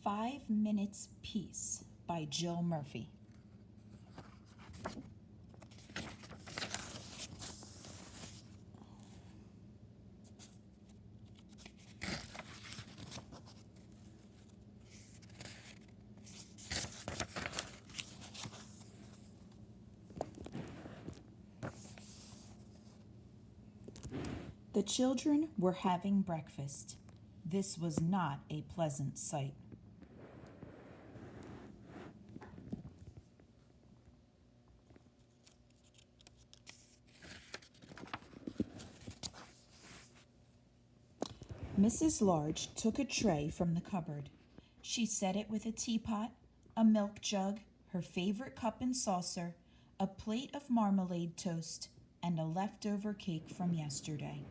5 Minutes Peace by Jill Murphy. The children were having breakfast. This was not a pleasant sight. Mrs. Large took a tray from the cupboard. She set it with a teapot, a milk jug, her favorite cup and saucer, a plate of marmalade toast, and a leftover cake from yesterday.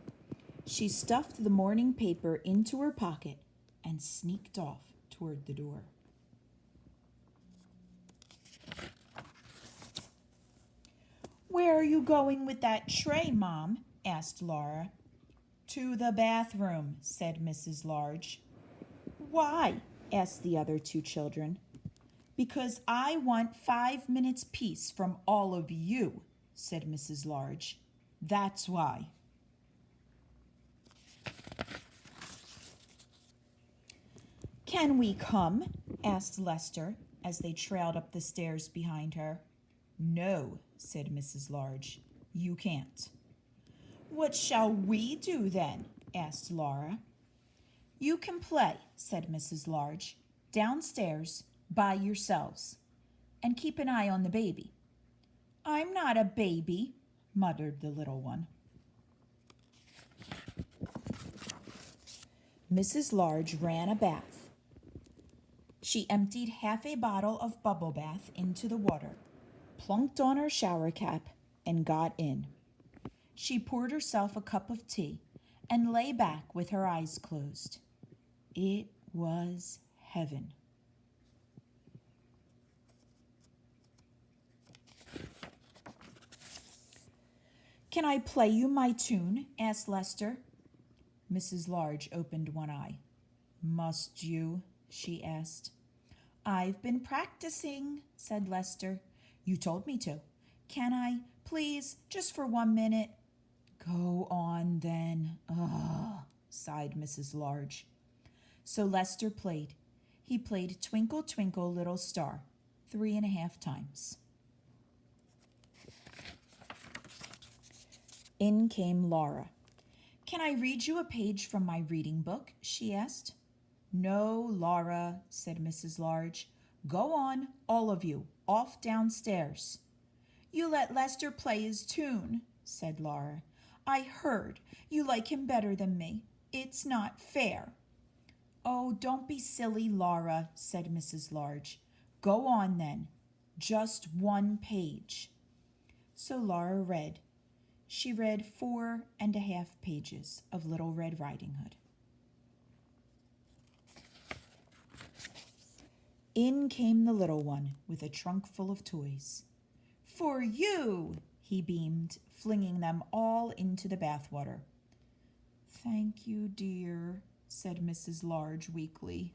She stuffed the morning paper into her pocket and sneaked off toward the door. "Where are you going with that tray, Mom?" asked Laura. "To the bathroom," said Mrs. Large. "Why?" asked the other two children. "Because I want 5 minutes peace from all of you," said Mrs. Large. "That's why." "Can we come?" asked Lester as they trailed up the stairs behind her. "No," said Mrs. Large. "You can't." "What shall we do then?" asked Laura. "You can play," said Mrs. Large, "downstairs by yourselves. And keep an eye on the baby." "I'm not a baby," muttered the little one. Mrs. Large ran a bath. She emptied half a bottle of bubble bath into the water, plunked on her shower cap, and got in. She poured herself a cup of tea and lay back with her eyes closed. It was heaven. "Can I play you my tune?" asked Lester. Mrs. Large opened one eye. "Must you?" she asked. "I've been practicing," said Lester. "You told me to. Can I, please, just for 1 minute?" "Go on, then." "Ugh," sighed Mrs. Large. So Lester played. He played "Twinkle, Twinkle, Little Star" 3.5 times. In came Laura. "Can I read you a page from my reading book?" she asked. "No, Laura," said Mrs. Large. "Go on, all of you, off downstairs." "You let Lester play his tune," said Laura. "I heard you like him better than me. It's not fair." "Oh, don't be silly, Laura," said Mrs. Large. "Go on then, just 1 page." So Laura read. She read 4.5 pages of Little Red Riding Hood. In came the little one with a trunk full of toys. "For you," he beamed, flinging them all into the bathwater. "Thank you, dear," said Mrs. Large weakly.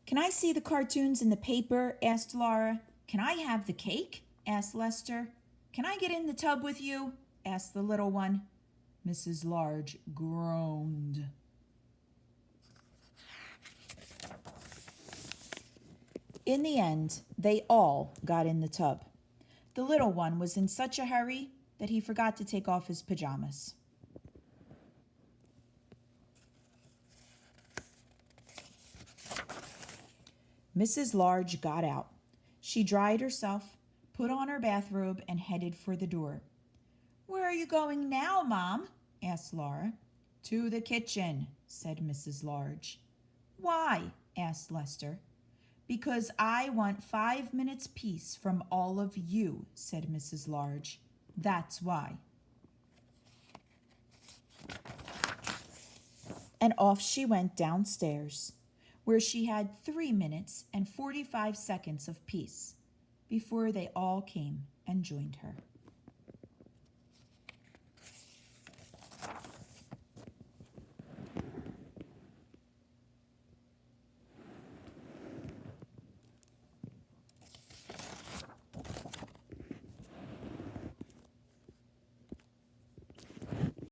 "Can I see the cartoons in the paper?" asked Laura. "Can I have the cake?" asked Lester. "Can I get in the tub with you?" asked the little one. Mrs. Large groaned. In the end, they all got in the tub. The little one was in such a hurry that he forgot to take off his pajamas. Mrs. Large got out. She dried herself, put on her bathrobe, and headed for the door. "Where are you going now, Mom?" asked Laura. "To the kitchen," said Mrs. Large. "Why?" asked Lester. "Because I want 5 minutes peace from all of you," said Mrs. Large. "That's why." And off she went downstairs, where she had 3 minutes and 45 seconds of peace before they all came and joined her.